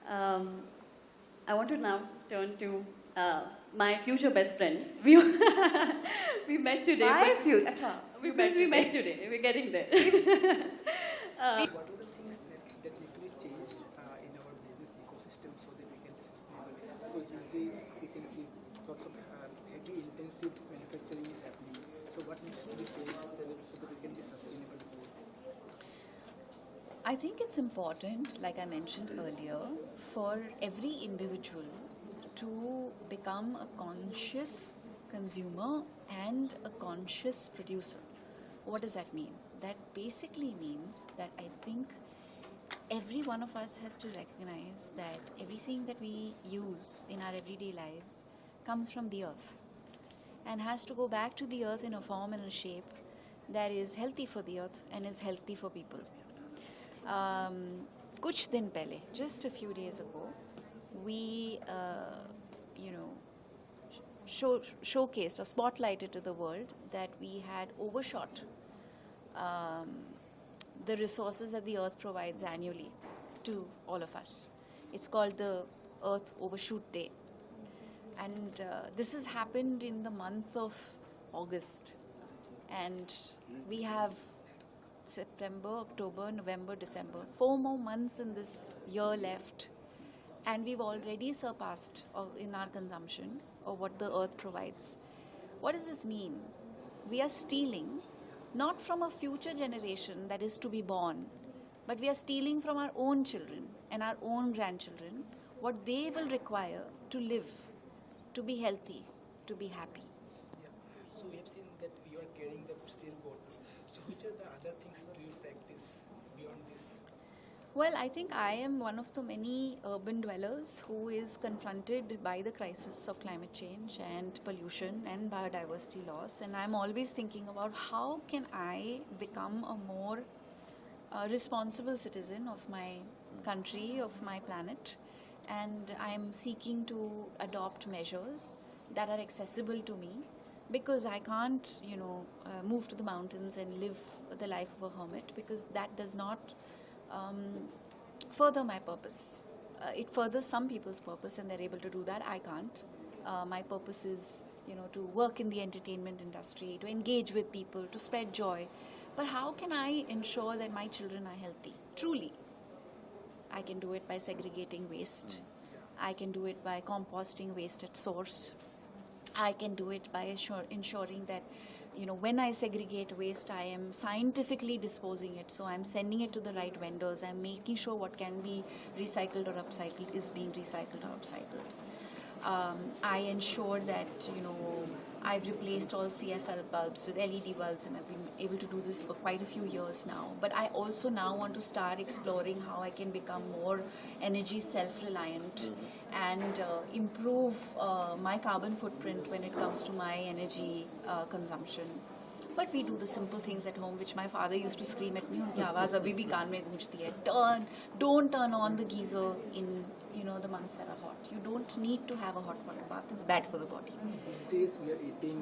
Um, I want to now turn to my future best friend. We, we met today. My future. We met today. We're getting there. What are the things that need to be changed in our business ecosystem so that we can be sustainable? Because these days we can see lots of heavy intensive manufacturing is happening. So what needs to be changed so that we can be sustainable? I think it's important, like I mentioned earlier, for every individual to become a conscious consumer and a conscious producer. What does that mean? That basically means that I think every one of us has to recognize that everything that we use in our everyday lives comes from the earth and has to go back to the earth in a form and a shape that is healthy for the earth and is healthy for people. कुछ दिन पहले, just a few days ago, we showcased or spotlighted to the world that we had overshot the resources that the earth provides annually to all of us. It's called the Earth Overshoot Day, and this has happened in the month of August, and we have September, October, November, December, 4 more months in this year left, and we've already surpassed in our consumption of what the earth provides. What does this mean? We are stealing not from a future generation that is to be born, but we are stealing from our own children and our own grandchildren what they will require to live, to be healthy, to be happy. Yeah. So we have seen that you are carrying the steel bottles. So which are the other things do you practice beyond this? Well, I think I am one of the many urban dwellers who is confronted by the crisis of climate change and pollution and biodiversity loss, and I'm always thinking about how can I become a more responsible citizen of my country, of my planet, and I'm seeking to adopt measures that are accessible to me, because I can't, move to the mountains and live the life of a hermit, because that does not further my purpose. It furthers some people's purpose and they're able to do that. I can't. My purpose is, to work in the entertainment industry, to engage with people, to spread joy. But how can I ensure that my children are healthy? Truly. I can do it by segregating waste. I can do it by composting waste at source. I can do it by ensuring that, when I segregate waste, I am scientifically disposing it. So I'm sending it to the right vendors. I'm making sure what can be recycled or upcycled is being recycled or upcycled. I ensure that, I've replaced all CFL bulbs with LED bulbs, and I've been able to do this for quite a few years now. But I also now want to start exploring how I can become more energy self-reliant and improve my carbon footprint when it comes to my energy consumption. But we do the simple things at home, which my father used to scream at me, unki awaaz abhi bhi kaan mein goonjti hai. Don't turn on the geyser in the months that are hot. You don't need to have a hot water bath. It's bad for the body. These days we are eating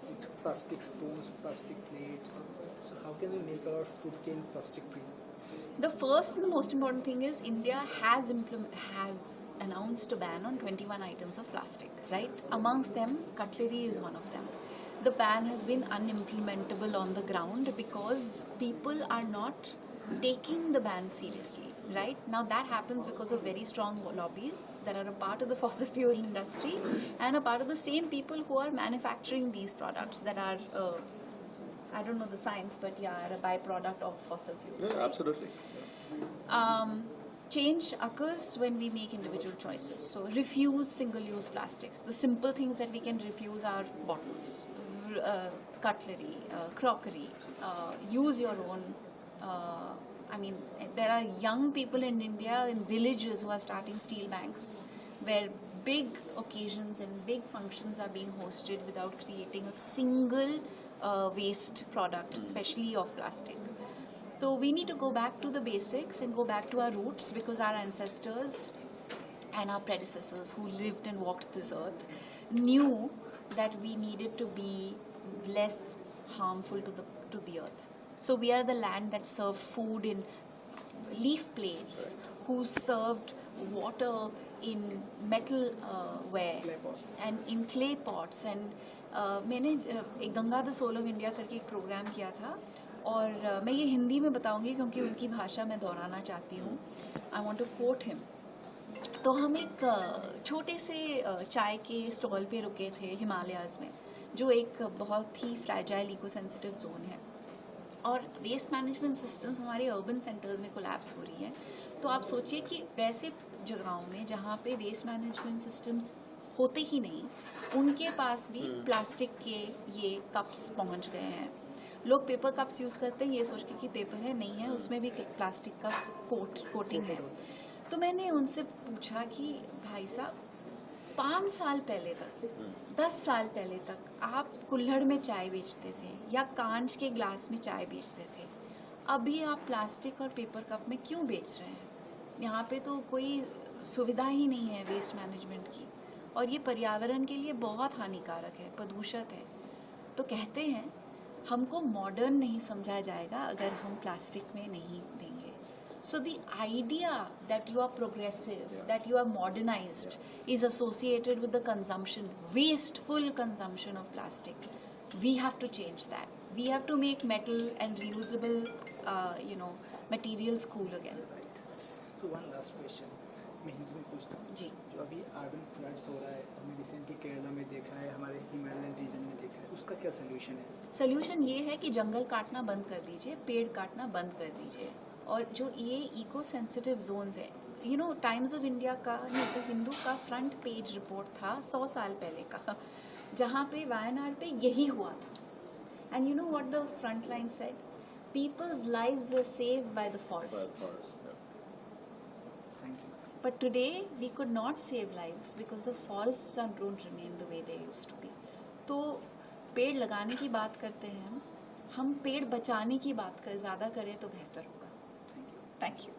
with plastic spoons, plastic plates. So how can we make our food chain plastic free? The first and the most important thing is India has announced a ban on 21 items of plastic, right? Amongst them, cutlery is one of them. The ban has been unimplementable on the ground because people are not taking the ban seriously, right? Now that happens because of very strong lobbies that are a part of the fossil fuel industry and a part of the same people who are manufacturing these products that are, I don't know the science, but yeah, are a byproduct of fossil fuels. Yeah, right? absolutely. Change occurs when we make individual choices. So refuse single-use plastics. The simple things that we can refuse are bottles, cutlery, crockery. Use your own. There are young people in India, in villages, who are starting steel banks, where big occasions and big functions are being hosted without creating a single waste product, especially of plastic. So we need to go back to the basics and go back to our roots, because our ancestors and our predecessors who lived and walked this earth knew that we needed to be less harmful to the earth. So we are the land that served food in leaf plates who served water in metal ware Clay pots. and in clay pots. And मैंने एक Ganga the soul of India करके एक programme किया था, और मैं ये हिंदी में बताऊंगी क्योंकि उनकी भाषा मैं दोहराना चाहती हूँ. I want to quote him. तो हम एक छोटे से चाय के स्टॉल पे रुके थे हिमालयाज़ में, जो एक बहुत ही फ्रैजाइल इको सेंसिटिव जोन है, और वेस्ट मैनेजमेंट सिस्टम्स हमारे अर्बन सेंटर्स में कोलैप्स हो रही है. तो आप सोचिए कि वैसे जगहों में जहाँ पे वेस्ट मैनेजमेंट सिस्टम्स होते ही नहीं, उनके पास भी प्लास्टिक के ये कप्स पहुँच गए हैं. लोग पेपर कप्स यूज़ करते हैं ये सोच के कि पेपर है, नहीं है, उसमें भी प्लास्टिक का कोटिंग है. तो मैंने उनसे पूछा कि भाई साहब, 5 साल पहले तक, 10 साल पहले तक आप कुल्हड़ में चाय बेचते थे या कांच के ग्लास में चाय बेचते थे, अभी आप प्लास्टिक और पेपर कप में क्यों बेच रहे हैं? यहाँ पे तो कोई सुविधा ही नहीं है वेस्ट मैनेजमेंट की, और ये पर्यावरण के लिए बहुत हानिकारक है, प्रदूषित है. तो कहते हैं हमको मॉडर्न नहीं समझा जाएगा अगर हम प्लास्टिक में नहीं देंगे. So the idea that you are progressive, that you are modernized, is associated with the consumption, wasteful consumption of plastic. We have to change that. We have to make metal and reusable, materials cool again. So one last question, मैं हिंदी में पूछता हूँ. जी. जो अभी urban floods हो रहा है, हमने रिसेंटली केरला में देखा है, हमारे हिमालयन रीजन में देखा है, उसका क्या सोल्यूशन है? सोल्यूशन ये है कि जंगल काटना बंद कर दीजिए, पेड़ काटना बंद कर दीजिए. और जो ये इको सेंसिटिव जोन्स है, टाइम्स ऑफ इंडिया का, नहीं तो हिंदू का फ्रंट पेज रिपोर्ट था 100 साल पहले का, जहाँ पे वायनाड पे यही हुआ था. And you know what the front line said? People's lives were saved by the forest. Thank you. But today we could not save lives because the forests don't remain the way they used to be. तो पेड़ लगाने की बात करते हैं हम पेड़ बचाने की बात ज़्यादा करें तो बेहतर होगा. Thank you.